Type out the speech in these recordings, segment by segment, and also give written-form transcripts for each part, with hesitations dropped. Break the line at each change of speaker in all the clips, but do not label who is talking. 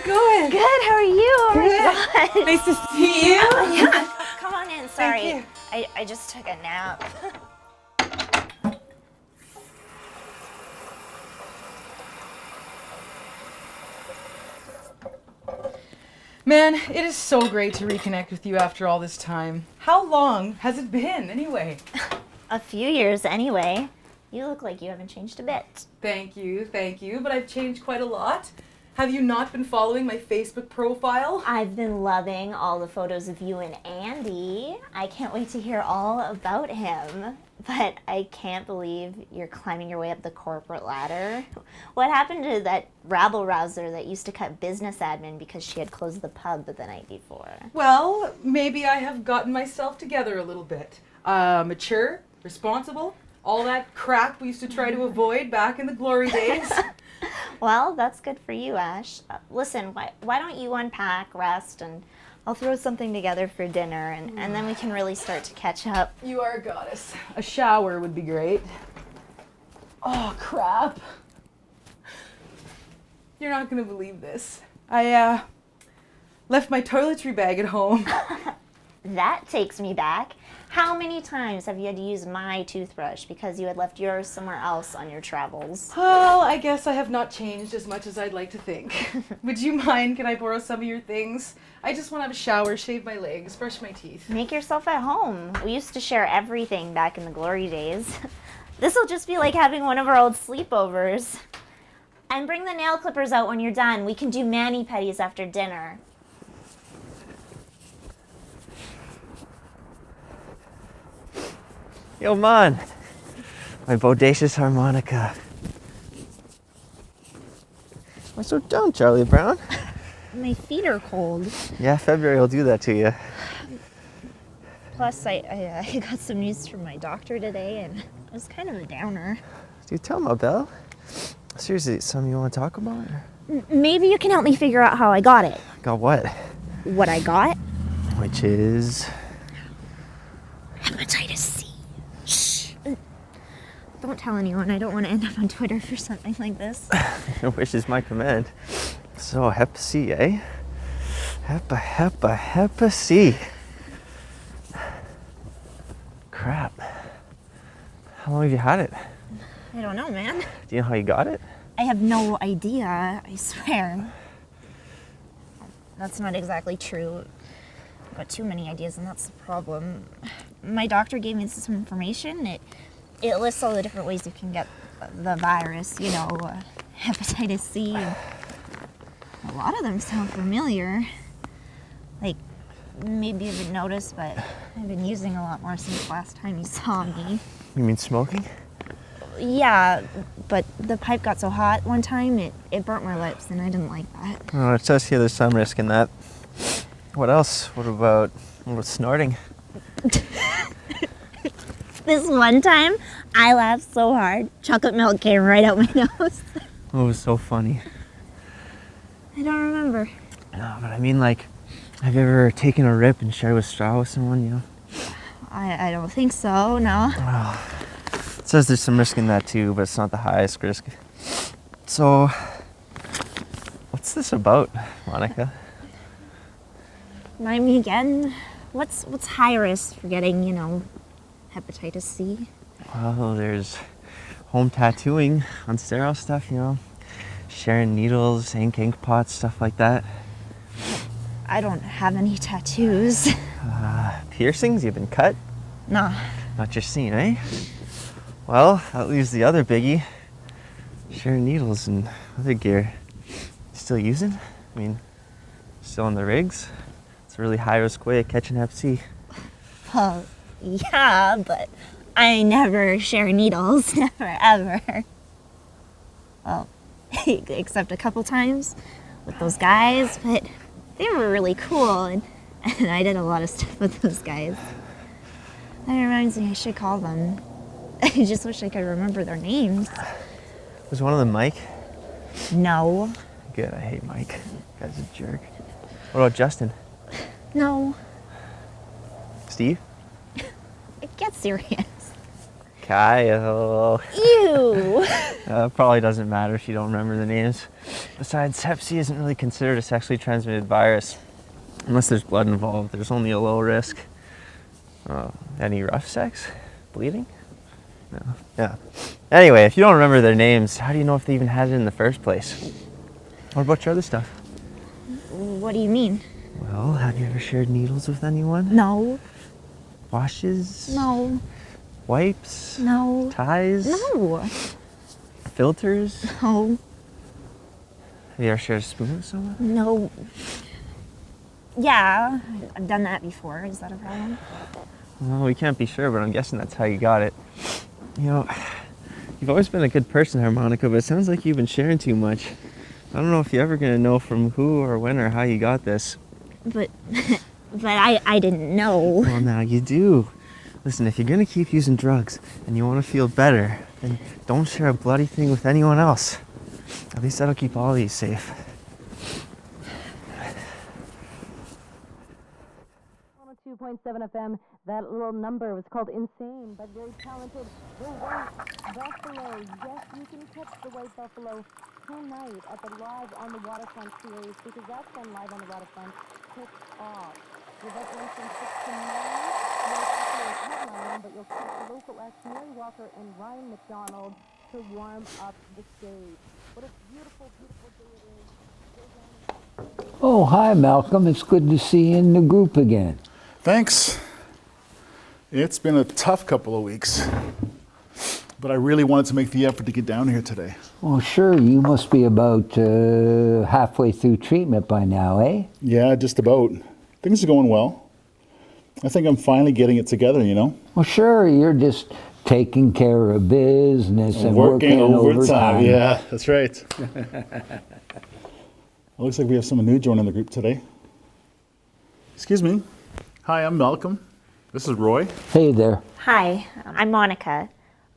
it going?
Good, how are you? Oh my God.
Nice to see you.
Yeah, come on in. Sorry.
Thank
I just took a nap.
Man, it is so great to reconnect with you after all this time. How long has it been, anyway?
A few years anyway. You look like you haven't changed a bit.
Thank you, but I've changed quite a lot. Have you not been following my Facebook profile?
I've been loving all the photos of you and Andy. I can't wait to hear all about him. But I can't believe you're climbing your way up the corporate ladder. What happened to that rabble-rouser that used to cut business admin because she had closed the pub the night before?
Well, maybe I have gotten myself together a little bit. Mature, responsible, all that crap we used to try to avoid back in the glory days.
Well, that's good for you, Ash. Listen, why don't you unpack, rest, and I'll throw something together for dinner, and then we can really start to catch up.
You are a goddess. A shower would be great. Oh, crap. You're not gonna believe this. I, left my toiletry bag at home.
That takes me back. How many times have you had to use my toothbrush because you had left yours somewhere else on your travels?
Well, I guess I have not changed as much as I'd like to think. Would you mind? Can I borrow some of your things? I just want to have a shower, shave my legs, brush my teeth.
Make yourself at home. We used to share everything back in the glory days. This'll just be like having one of our old sleepovers. And bring the nail clippers out when you're done. We can do mani-pedis after dinner.
Yo, man, my bodacious harmonica. Why so down, Charlie Brown?
My feet are cold.
Yeah, February will do that to you.
Plus, I got some news from my doctor today, and it was kind of a downer.
Dude, tell me, Belle. Seriously, something you want to talk about? Or?
Maybe you can help me figure out how I got it.
Got what?
What I got?
Which is...
Hepatitis C. Shh. Don't tell anyone. I don't want to end up on Twitter for something like this.
Your wish is my command. So, Hep C, eh? Hepa C. Crap. How long have you had it?
I don't know, man.
Do you know how you got it?
I have no idea, I swear. That's not exactly true. I've got too many ideas, and that's the problem. My doctor gave me some information. It lists all the different ways you can get the virus, you know, hepatitis C. A lot of them sound familiar. Like, maybe you haven't noticed, but I've been using a lot more since last time you saw me.
You mean smoking?
Yeah, but the pipe got so hot one time, it burnt my lips, and I didn't like that.
Oh, it says here there's some risk in that. What else? What about snorting?
This one time, I laughed so hard, chocolate milk came right out my nose.
Oh, it was so funny.
I don't remember.
No, but I mean, like, have you ever taken a rip and shared with straw with someone, you know?
I don't think so, no.
Oh. It says there's some risk in that too, but it's not the highest risk. So, what's this about, Monica?
Remind me again, what's high risk for getting, you know, hepatitis C?
Well, there's home tattooing on sterile stuff, you know, sharing needles, ink pots, stuff like that.
I don't have any tattoos.
Piercings? You've been cut?
Nah.
Not your scene, eh? Well, that leaves the other biggie. Sharing needles and other gear. Still using? I mean, still on the rigs? It's a really high-risk way of catching Hep C.
Well, yeah, but I never share needles. Never, ever. Well, except a couple times with those guys, but they were really cool, and I did a lot of stuff with those guys. That reminds me, I should call them. I just wish I could remember their names.
Was one of them Mike?
No.
Good, I hate Mike. Guy's a jerk. What about Justin?
No.
Steve?
It gets serious.
Kyle.
Ew.
Probably doesn't matter if you don't remember the names. Besides, Hep C isn't really considered a sexually transmitted virus. Unless there's blood involved, there's only a low risk. Any rough sex? Bleeding? No. Yeah. Anyway, if you don't remember their names, how do you know if they even had it in the first place? What about your other stuff?
What do you mean?
Well, have you ever shared needles with anyone?
No.
Washes?
No.
Wipes?
No.
Ties?
No.
Filters?
No.
Have you ever shared a spoon with someone?
No. Yeah, I've done that before. Is that a problem?
Well, we can't be sure, but I'm guessing that's how you got it. You know, you've always been a good person, Harmonica, but it sounds like you've been sharing too much. I don't know if you're ever going to know from who or when or how you got this.
But I didn't know.
Well, now you do. Listen, if you're going to keep using drugs and you want to feel better, then don't share a bloody thing with anyone else. At least that'll keep all of you safe.
102.7 FM. That little number was called Insane, but very talented. The White Buffalo. Yes, you can catch the White Buffalo tonight at the Live on the Waterfront series, because that's when Live on the Waterfront kicks off. The event runs from 6 to 9. White Buffalo is headlining, but you'll catch local acts Mary Walker and Ryan McDonald to warm up the stage. What a beautiful, beautiful day it is.
Oh, hi, Malcolm. It's good to see you in the group again.
Thanks. It's been a tough couple of weeks, but I really wanted to make the effort to get down here today.
Oh, sure. You must be about halfway through treatment by now, eh?
Yeah, just about. Things are going well. I think I'm finally getting it together, you know?
Well, sure. You're just taking care of business and working overtime.
Yeah, that's right. It looks like we have someone new joining the group today. Excuse me. Hi, I'm Malcolm. This is Roy.
Hey there.
Hi, I'm Monica.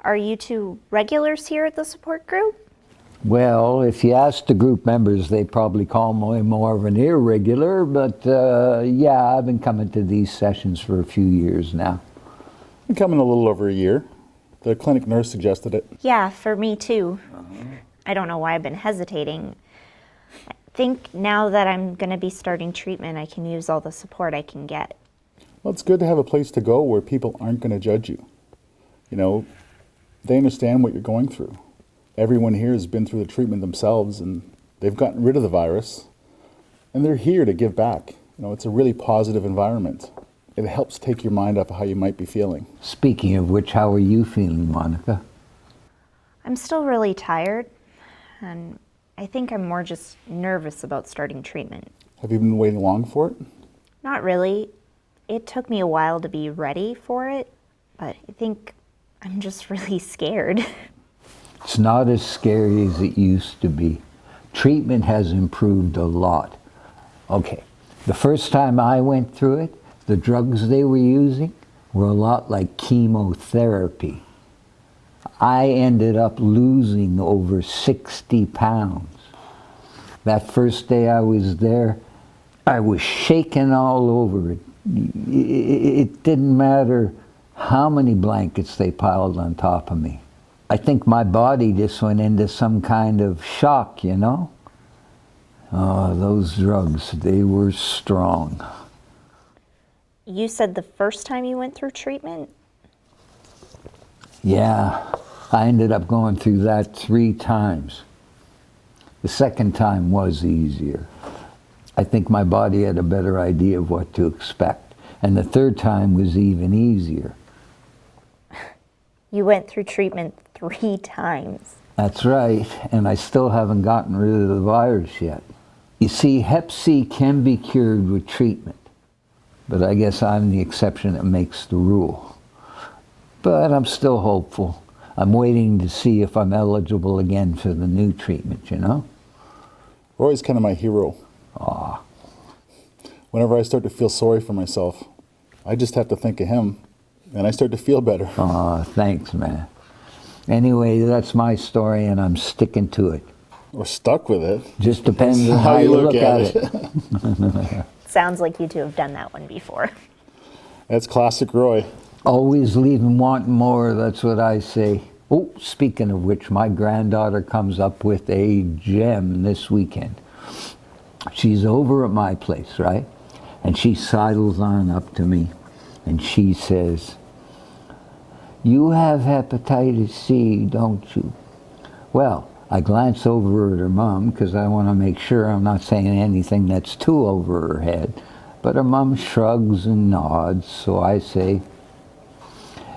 Are you two regulars here at the support group?
Well, if you ask the group members, they probably call me more of an irregular, but yeah, I've been coming to these sessions for a few years now.
I'm coming a little over a year. The clinic nurse suggested it.
Yeah, for me too. I don't know why I've been hesitating. I think now that I'm going to be starting treatment, I can use all the support I can get.
Well, it's good to have a place to go where people aren't going to judge you. You know, they understand what you're going through. Everyone here has been through the treatment themselves, and they've gotten rid of the virus, and they're here to give back. You know, it's a really positive environment. It helps take your mind off of how you might be feeling.
Speaking of which, how are you feeling, Monica?
I'm still really tired, and I think I'm more just nervous about starting treatment.
Have you been waiting long for it?
Not really. It took me a while to be ready for it, but I think I'm just really scared.
It's not as scary as it used to be. Treatment has improved a lot. Okay, the first time I went through it, the drugs they were using were a lot like chemotherapy. I ended up losing over 60 pounds. That first day I was there, I was shaking all over. It didn't matter how many blankets they piled on top of me. I think my body just went into some kind of shock, you know? Oh, those drugs, they were strong.
You said the first time you went through treatment?
Yeah, I ended up going through that 3 times. The second time was easier. I think my body had a better idea of what to expect. And the third time was even easier.
You went through treatment 3 times.
That's right, and I still haven't gotten rid of the virus yet. You see, Hep C can be cured with treatment, but I guess I'm the exception that makes the rule. But I'm still hopeful. I'm waiting to see if I'm eligible again for the new treatment, you know?
Roy's kind of my hero.
Aw.
Whenever I start to feel sorry for myself, I just have to think of him, and I start to feel better.
Aw, thanks, man. Anyway, that's my story, and I'm sticking to it.
We're stuck with it.
Just depends on how you look at it.
Sounds like you two have done that one before.
That's classic Roy.
Always leaving wanting more, that's what I say. Oh, speaking of which, my granddaughter comes up with a gem this weekend. She's over at my place, right? And she sidles on up to me and she says, "You have hepatitis C, don't you?" Well, I glance over at her mom because I want to make sure I'm not saying anything that's too over her head. But her mom shrugs and nods, so I say,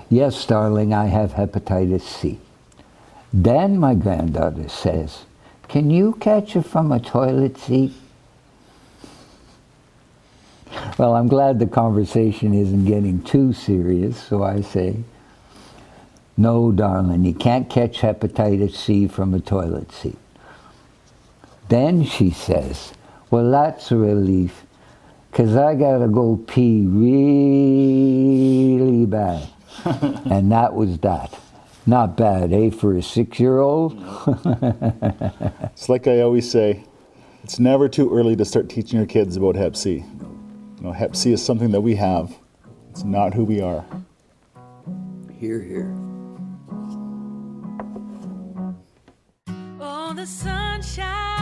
"Yes, darling, I have hepatitis C." Then my granddaughter says, "Can you catch it from a toilet seat?" Well, I'm glad the conversation isn't getting too serious, so I say, "No, darling, you can't catch hepatitis C from a toilet seat." Then she says, "Well, that's a relief, 'cause I gotta go pee really bad." And that was that. Not bad, eh, for a 6-year-old?
It's like I always say, it's never too early to start teaching your kids about Hep C. You know, Hep C is something that we have. It's not who we are.
Hear, hear.
Oh, the sunshine